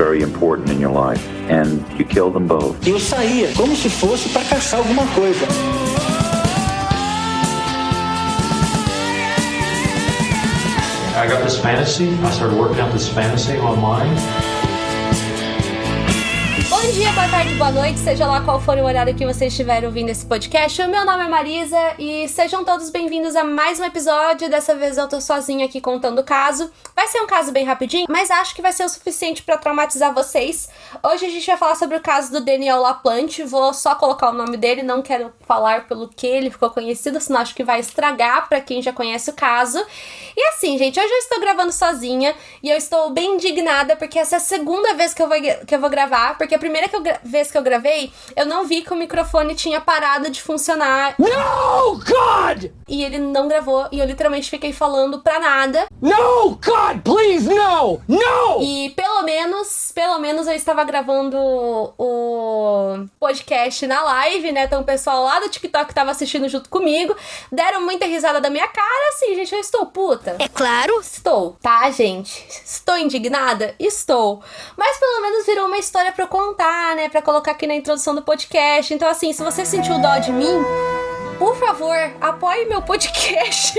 very important in your life, and you kill them both. Eu saía como se fosse para caçar alguma coisa. I got this fantasy. I started working out this fantasy online. Bom dia, boa tarde, boa noite, seja lá qual for o horário que vocês estiverem ouvindo esse podcast. O meu nome é Marisa e sejam todos bem-vindos a mais um episódio. Dessa vez eu tô sozinha aqui contando o caso. Vai ser um caso bem rapidinho, mas acho que vai ser o suficiente pra traumatizar vocês. Hoje a gente vai falar sobre o caso do Daniel LaPlante. Vou só colocar o nome dele, não quero falar pelo que ele ficou conhecido, senão acho que vai estragar pra quem já conhece o caso. E assim, gente, hoje eu estou gravando sozinha e eu estou bem indignada porque essa é a segunda vez que eu vou gravar, porque a primeira vez que eu gravei, eu não vi que o microfone tinha parado de funcionar. No, God! E ele não gravou, e eu literalmente fiquei falando pra nada. No, God, please, no! No! E pelo menos eu estava gravando o podcast na live, né? Então o pessoal lá do TikTok tava assistindo junto comigo, deram muita risada da minha cara. Assim, gente, eu estou puta. É claro. Estou, tá, gente? Estou indignada? Estou. Mas pelo menos virou uma história pra eu contar, né? Pra colocar aqui na introdução do podcast. Então, assim, se você sentiu dó de mim, por favor, apoie meu podcast.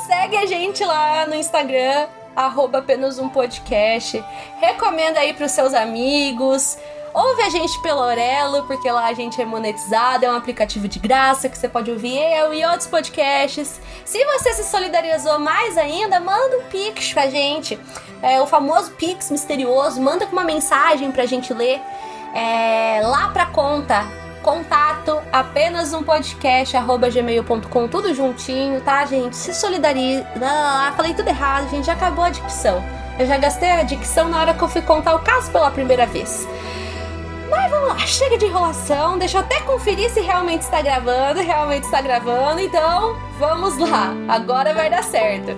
Segue a gente lá no Instagram, @apenas-um-podcast. Recomenda aí pros seus amigos. Ouve a gente pelo Orelo, porque lá a gente é monetizado, é um aplicativo de graça que você pode ouvir eu e outros podcasts. Se você se solidarizou mais ainda, manda um Pix pra gente. O famoso Pix misterioso, manda com uma mensagem pra gente ler. Lá pra contato apenas-um-podcast@gmail.com, tudo juntinho, tá, gente? Se solidariza. Falei tudo errado, gente, já acabou a dicção. Eu já gastei a dicção na hora que eu fui contar o caso pela primeira vez. Mas vamos lá, chega de enrolação, deixa eu até conferir se realmente está gravando, então vamos lá, agora vai dar certo.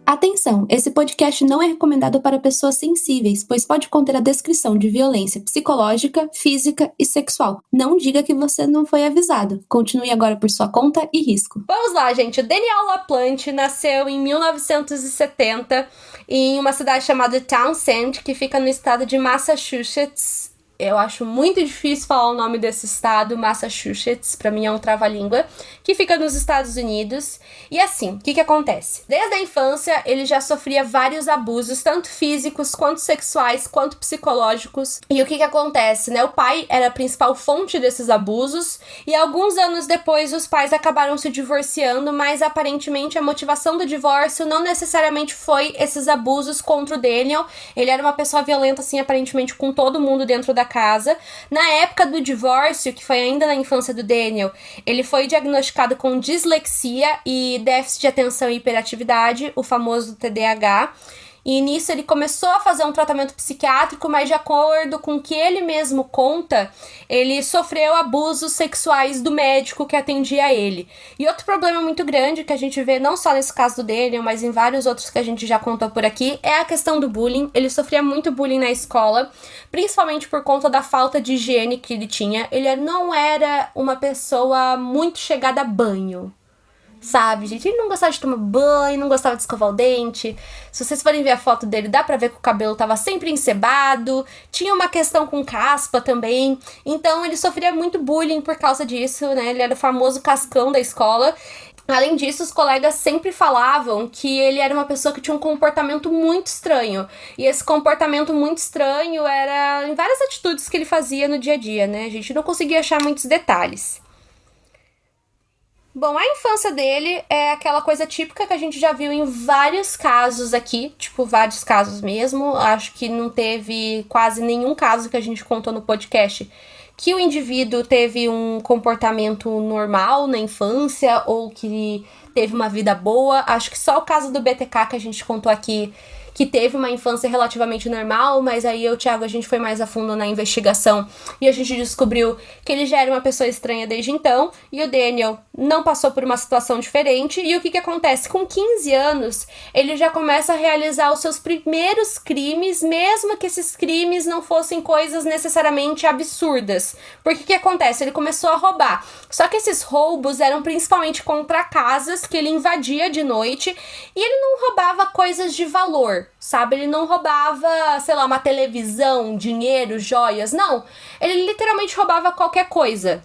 Atenção, esse podcast não é recomendado para pessoas sensíveis, pois pode conter a descrição de violência psicológica, física e sexual. Não diga que você não foi avisado. Continue agora por sua conta e risco. Vamos lá, gente. O Daniel LaPlante nasceu em 1970 em uma cidade chamada Townsend, que fica no estado de Massachusetts. Eu acho muito difícil falar o nome desse estado, Massachusetts, pra mim é um trava-língua, que fica nos Estados Unidos. E assim, o que acontece? Desde a infância, ele já sofria vários abusos, tanto físicos, quanto sexuais, quanto psicológicos. E o que acontece, né? O pai era a principal fonte desses abusos, e alguns anos depois os pais acabaram se divorciando, mas aparentemente a motivação do divórcio não necessariamente foi esses abusos contra o Daniel. Ele era uma pessoa violenta, assim, aparentemente com todo mundo dentro da casa. Na época do divórcio, que foi ainda na infância do Daniel, ele foi diagnosticado com dislexia e déficit de atenção e hiperatividade, o famoso TDAH. E nisso ele começou a fazer um tratamento psiquiátrico, mas de acordo com o que ele mesmo conta, ele sofreu abusos sexuais do médico que atendia ele. E outro problema muito grande que a gente vê não só nesse caso do Daniel, mas em vários outros que a gente já contou por aqui, é a questão do bullying. Ele sofria muito bullying na escola, principalmente por conta da falta de higiene que ele tinha. Ele não era uma pessoa muito chegada a banho, sabe, gente? Ele não gostava de tomar banho, não gostava de escovar o dente. Se vocês forem ver a foto dele, dá pra ver que o cabelo tava sempre encebado. Tinha uma questão com caspa também. Então ele sofria muito bullying por causa disso, né? Ele era o famoso cascão da escola. Além disso, os colegas sempre falavam que ele era uma pessoa que tinha um comportamento muito estranho. E esse comportamento muito estranho era em várias atitudes que ele fazia no dia a dia, né? A gente não conseguia achar muitos detalhes. Bom, a infância dele é aquela coisa típica que a gente já viu em vários casos aqui, tipo, vários casos mesmo. Acho que não teve quase nenhum caso que a gente contou no podcast que o indivíduo teve um comportamento normal na infância ou que teve uma vida boa. Acho que só o caso do BTK que a gente contou aqui que teve uma infância relativamente normal, mas aí eu e o Thiago, a gente foi mais a fundo na investigação e a gente descobriu que ele já era uma pessoa estranha desde então, e o Daniel não passou por uma situação diferente. E o que acontece? Com 15 anos, ele já começa a realizar os seus primeiros crimes, mesmo que esses crimes não fossem coisas necessariamente absurdas. Porque o que acontece? Ele começou a roubar. Só que esses roubos eram principalmente contra casas que ele invadia de noite, e ele não roubava coisas de valor, sabe? Ele não roubava, sei lá, uma televisão, dinheiro, joias, não. Ele literalmente roubava qualquer coisa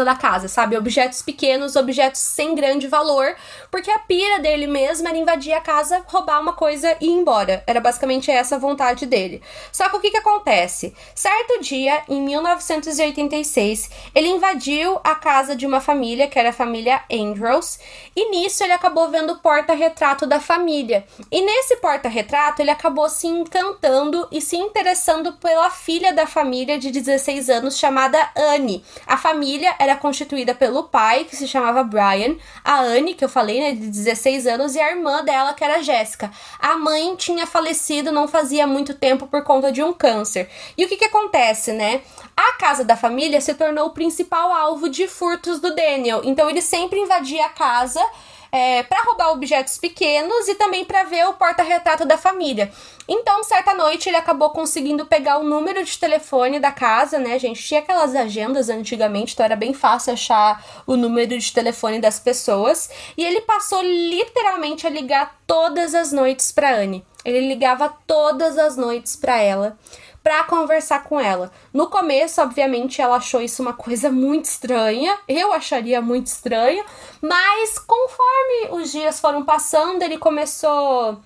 da casa, sabe? Objetos pequenos, objetos sem grande valor, porque a pira dele mesmo era invadir a casa, roubar uma coisa e ir embora. Era basicamente essa a vontade dele. Só que o que acontece? Certo dia, em 1986, ele invadiu a casa de uma família, que era a família Andrews, e nisso ele acabou vendo o porta-retrato da família. E nesse porta-retrato, ele acabou se encantando e se interessando pela filha da família de 16 anos, chamada Annie. A família era constituída pelo pai, que se chamava Brian, a Annie, que eu falei, né, de 16 anos, e a irmã dela, que era Jessica. A mãe tinha falecido não fazia muito tempo por conta de um câncer. E o que acontece, né? A casa da família se tornou o principal alvo de furtos do Daniel. Então ele sempre invadia a casa para roubar objetos pequenos e também para ver o porta-retrato da família. Então, certa noite, ele acabou conseguindo pegar o número de telefone da casa, né, gente? Tinha aquelas agendas antigamente, então era bem fácil achar o número de telefone das pessoas. E ele passou literalmente a ligar todas as noites para Annie. Ele ligava todas as noites para ela, para conversar com ela. No começo, obviamente, ela achou isso uma coisa muito estranha. Eu acharia muito estranho. Mas conforme os dias foram passando, ele começou...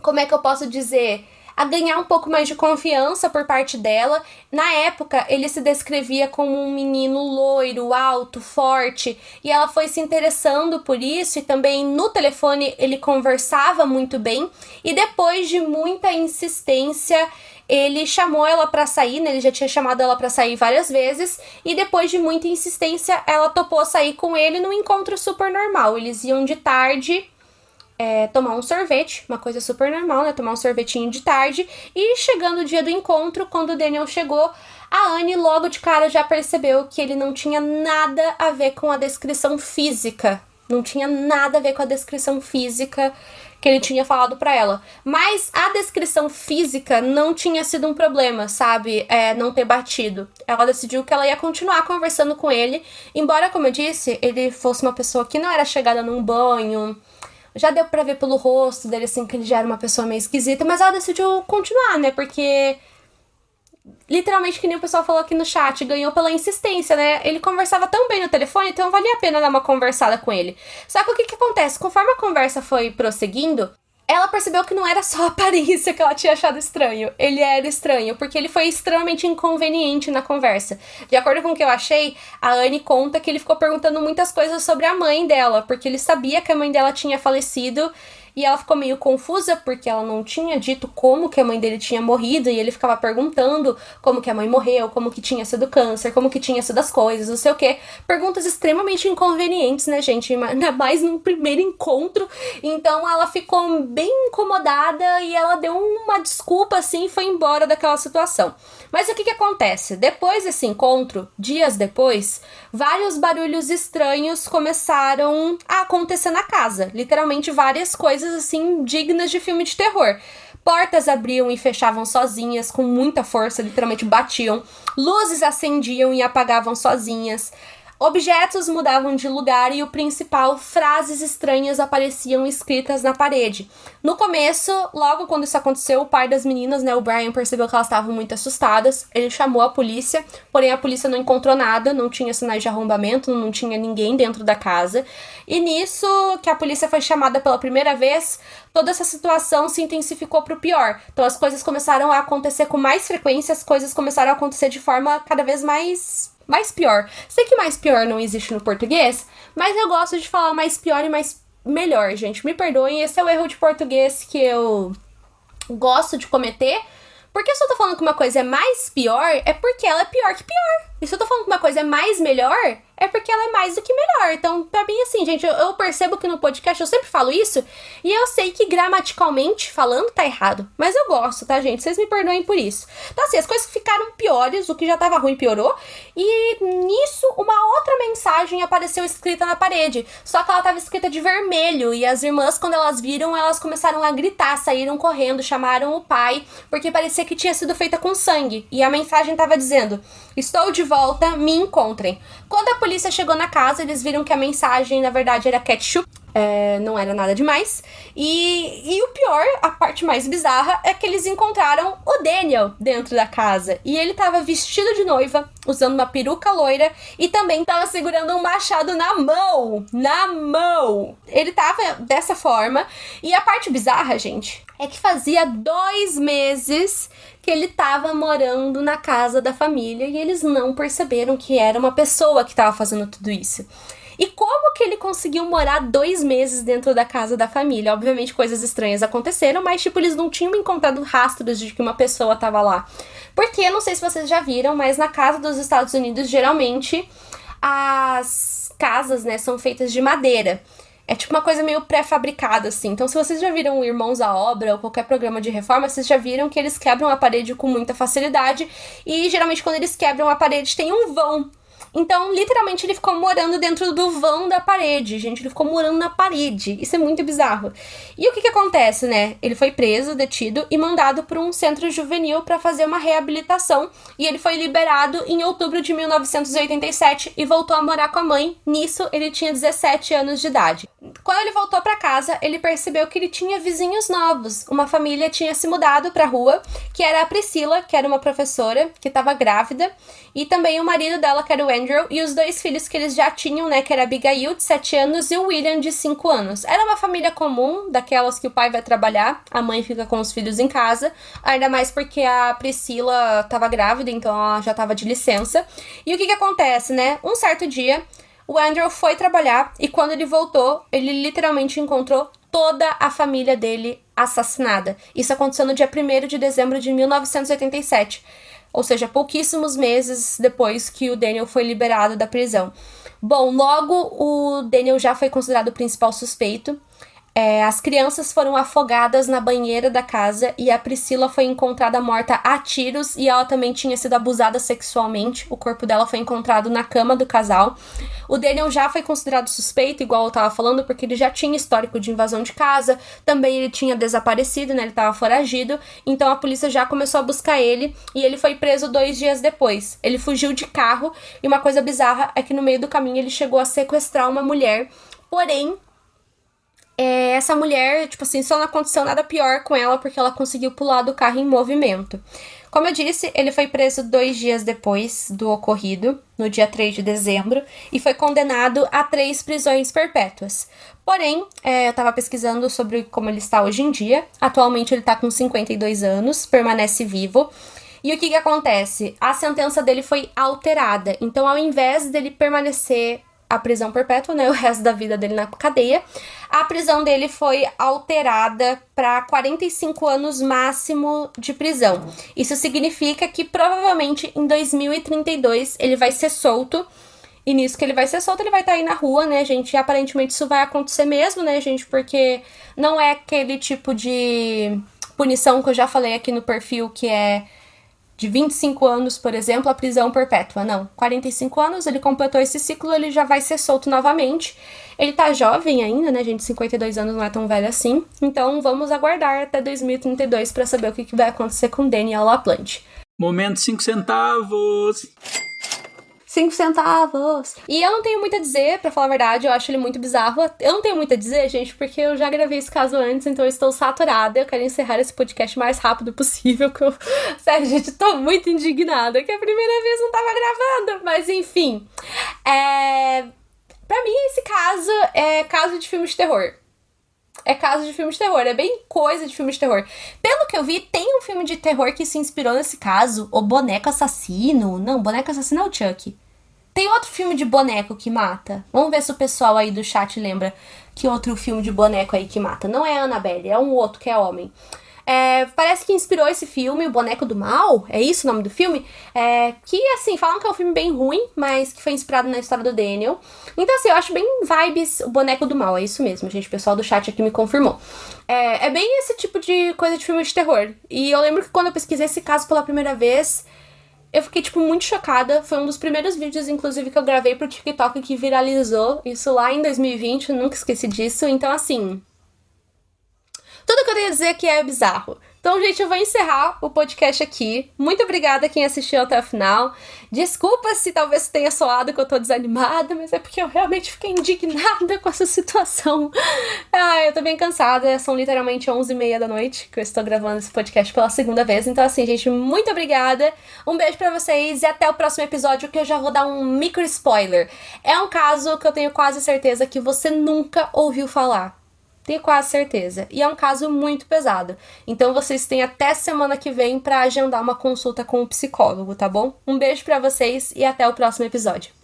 Como é que eu posso dizer? A ganhar um pouco mais de confiança por parte dela. Na época, ele se descrevia como um menino loiro, alto, forte, e ela foi se interessando por isso, e também no telefone ele conversava muito bem, e depois de muita insistência, ele chamou ela pra sair, né? Ele já tinha chamado ela pra sair várias vezes, e depois de muita insistência, ela topou sair com ele num encontro super normal. Eles iam de tarde... tomar um sorvete, uma coisa super normal, né? Tomar um sorvetinho de tarde. E chegando o dia do encontro, quando o Daniel chegou, a Annie logo de cara já percebeu que ele não tinha nada a ver com a descrição física. Não tinha nada a ver com a descrição física que ele tinha falado pra ela. Mas a descrição física não tinha sido um problema, sabe? Não ter batido. Ela decidiu que ela ia continuar conversando com ele. Embora, como eu disse, ele fosse uma pessoa que não era chegada num banho... Já deu pra ver pelo rosto dele, assim, que ele já era uma pessoa meio esquisita, mas ela decidiu continuar, né, porque... Literalmente, que nem o pessoal falou aqui no chat, ganhou pela insistência, né? Ele conversava tão bem no telefone, então valia a pena dar uma conversada com ele. Só que o que acontece? Conforme a conversa foi prosseguindo, ela percebeu que não era só a aparência que ela tinha achado estranho. Ele era estranho, porque ele foi extremamente inconveniente na conversa. De acordo com o que eu achei, a Annie conta que ele ficou perguntando muitas coisas sobre a mãe dela, porque ele sabia que a mãe dela tinha falecido, e ela ficou meio confusa, porque ela não tinha dito como que a mãe dele tinha morrido, e ele ficava perguntando como que a mãe morreu, como que tinha sido câncer, como que tinha sido as coisas, não sei o quê. Perguntas extremamente inconvenientes, né, gente? Ainda mais num primeiro encontro. Então ela ficou bem incomodada e ela deu uma desculpa, assim, e foi embora daquela situação. Mas o que acontece? Depois desse encontro, dias depois, vários barulhos estranhos começaram a acontecer na casa. Literalmente várias coisas, assim, dignas de filme de terror. Portas abriam e fechavam sozinhas, com muita força, literalmente batiam. Luzes acendiam e apagavam sozinhas. Objetos mudavam de lugar e o principal, frases estranhas apareciam escritas na parede. No começo, logo quando isso aconteceu, o pai das meninas, né, o Brian, percebeu que elas estavam muito assustadas. Ele chamou a polícia, porém a polícia não encontrou nada, não tinha sinais de arrombamento, não tinha ninguém dentro da casa. E nisso, que a polícia foi chamada pela primeira vez, toda essa situação se intensificou para o pior. Então as coisas começaram a acontecer com mais frequência, as coisas começaram a acontecer de forma cada vez mais pior. Sei que mais pior não existe no português, mas eu gosto de falar mais pior e mais melhor, gente. Me perdoem, esse é o erro de português que eu gosto de cometer. Porque se eu tô falando que uma coisa é mais pior, é porque ela é pior que pior. E se eu tô falando que uma coisa é mais melhor, é porque ela é mais do que melhor. Então, pra mim, assim, gente, eu percebo que no podcast eu sempre falo isso, e eu sei que gramaticalmente falando tá errado, mas eu gosto, tá, gente? Vocês me perdoem por isso. Então, assim, as coisas ficaram piores, o que já tava ruim piorou, e nisso uma outra mensagem apareceu escrita na parede, só que ela tava escrita de vermelho, e as irmãs, quando elas viram, elas começaram a gritar, saíram correndo, chamaram o pai, porque parecia que tinha sido feita com sangue, e a mensagem tava dizendo: estou de volta, me encontrem. Quando a polícia chegou na casa, eles viram que a mensagem, na verdade, era ketchup. Não era nada demais. E o pior, a parte mais bizarra, é que eles encontraram o Daniel dentro da casa. E ele tava vestido de noiva, usando uma peruca loira, e também tava segurando um machado na mão. Na mão! Ele tava dessa forma. E a parte bizarra, gente, é que fazia 2 meses que ele tava morando na casa da família e eles não perceberam que era uma pessoa que tava fazendo tudo isso. E como que ele conseguiu morar 2 meses dentro da casa da família? Obviamente coisas estranhas aconteceram, mas tipo, eles não tinham encontrado rastros de que uma pessoa tava lá. Porque, não sei se vocês já viram, mas na casa dos Estados Unidos, geralmente, as casas, né, são feitas de madeira. É tipo uma coisa meio pré-fabricada, assim. Então, se vocês já viram Irmãos à Obra ou qualquer programa de reforma, vocês já viram que eles quebram a parede com muita facilidade. E, geralmente, quando eles quebram a parede, tem um vão. Então, literalmente, ele ficou morando dentro do vão da parede. Gente, ele ficou morando na parede. Isso é muito bizarro. E o que acontece, né? Ele foi preso, detido e mandado para um centro juvenil para fazer uma reabilitação. E ele foi liberado em outubro de 1987 e voltou a morar com a mãe. Nisso, ele tinha 17 anos de idade. Quando ele voltou para casa, ele percebeu que ele tinha vizinhos novos. Uma família tinha se mudado para a rua, que era a Priscila, que era uma professora, que estava grávida, e também o marido dela, que era o Andrew, e os 2 filhos que eles já tinham, né, que era a Abigail, de 7 anos, e o William, de 5 anos. Era uma família comum, daquelas que o pai vai trabalhar, a mãe fica com os filhos em casa, ainda mais porque a Priscila estava grávida, então ela já estava de licença. E o que acontece, né? Um certo dia, o Andrew foi trabalhar, e quando ele voltou, ele literalmente encontrou toda a família dele assassinada. Isso aconteceu no dia 1º de dezembro de 1987. Ou seja, pouquíssimos meses depois que o Daniel foi liberado da prisão. Bom, logo o Daniel já foi considerado o principal suspeito. As crianças foram afogadas na banheira da casa e a Priscila foi encontrada morta a tiros e ela também tinha sido abusada sexualmente. O corpo dela foi encontrado na cama do casal. O Daniel já foi considerado suspeito, igual eu tava falando, porque ele já tinha histórico de invasão de casa. Também ele tinha desaparecido, né? Ele tava foragido. Então a polícia já começou a buscar ele e ele foi preso 2 dias depois. Ele fugiu de carro e uma coisa bizarra é que no meio do caminho ele chegou a sequestrar uma mulher. Porém, essa mulher, tipo assim, só não aconteceu nada pior com ela porque ela conseguiu pular do carro em movimento. Como eu disse, ele foi preso 2 dias depois do ocorrido, no dia 3 de dezembro, e foi condenado a 3 prisões perpétuas. Porém, eu tava pesquisando sobre como ele está hoje em dia. Atualmente ele tá com 52 anos, permanece vivo. E o que acontece? A sentença dele foi alterada. Então, ao invés dele permanecer a prisão perpétua, né, o resto da vida dele na cadeia, a prisão dele foi alterada para 45 anos máximo de prisão. Isso significa que provavelmente em 2032 ele vai ser solto. E nisso que ele vai ser solto, ele vai estar aí na rua, né, gente? E aparentemente isso vai acontecer mesmo, né, gente? Porque não é aquele tipo de punição que eu já falei aqui no perfil, que é de 25 anos, por exemplo, a prisão perpétua. Não, 45 anos, ele completou esse ciclo, ele já vai ser solto novamente. Ele tá jovem ainda, né, gente? 52 anos não é tão velho assim. Então, vamos aguardar até 2032 para saber o que vai acontecer com Daniel LaPlante. Momento 5 centavos! 5 centavos. E eu não tenho muito a dizer, pra falar a verdade, eu acho ele muito bizarro. Eu não tenho muito a dizer, gente, porque eu já gravei esse caso antes, então eu estou saturada. Eu quero encerrar esse podcast o mais rápido possível, que eu... Sério, gente, tô muito indignada, que a primeira vez não tava gravando. Mas, enfim. Pra mim, esse caso é caso de filme de terror. É caso de filme de terror, é bem coisa de filme de terror. Pelo que eu vi, tem um filme de terror que se inspirou nesse caso, O Boneco Assassino. Não, Boneco Assassino é o Chuck. Tem outro filme de boneco que mata. Vamos ver se o pessoal aí do chat lembra que outro filme de boneco aí que mata. Não é a Annabelle, é um outro que é homem. Parece que inspirou esse filme, O Boneco do Mal, é isso o nome do filme? Que, assim, falam que é um filme bem ruim, mas que foi inspirado na história do Daniel. Então, assim, eu acho bem vibes O Boneco do Mal, é isso mesmo, gente, o pessoal do chat aqui me confirmou. É bem esse tipo de coisa de filme de terror. E eu lembro que quando eu pesquisei esse caso pela primeira vez, eu fiquei, tipo, muito chocada. Foi um dos primeiros vídeos, inclusive, que eu gravei pro TikTok que viralizou. Isso lá em 2020, eu nunca esqueci disso. Então, assim, tudo que eu tenho a dizer aqui é bizarro. Então, gente, eu vou encerrar o podcast aqui. Muito obrigada a quem assistiu até o final. Desculpa se talvez tenha soado que eu tô desanimada, mas é porque eu realmente fiquei indignada com essa situação. Eu tô bem cansada. São literalmente 11h30 da noite que eu estou gravando esse podcast pela segunda vez. Então, assim, gente, muito obrigada. Um beijo pra vocês e até o próximo episódio, que eu já vou dar um micro spoiler. É um caso que eu tenho quase certeza que você nunca ouviu falar. Tenho quase certeza. E é um caso muito pesado. Então vocês têm até semana que vem pra agendar uma consulta com um psicólogo, tá bom? Um beijo pra vocês e até o próximo episódio.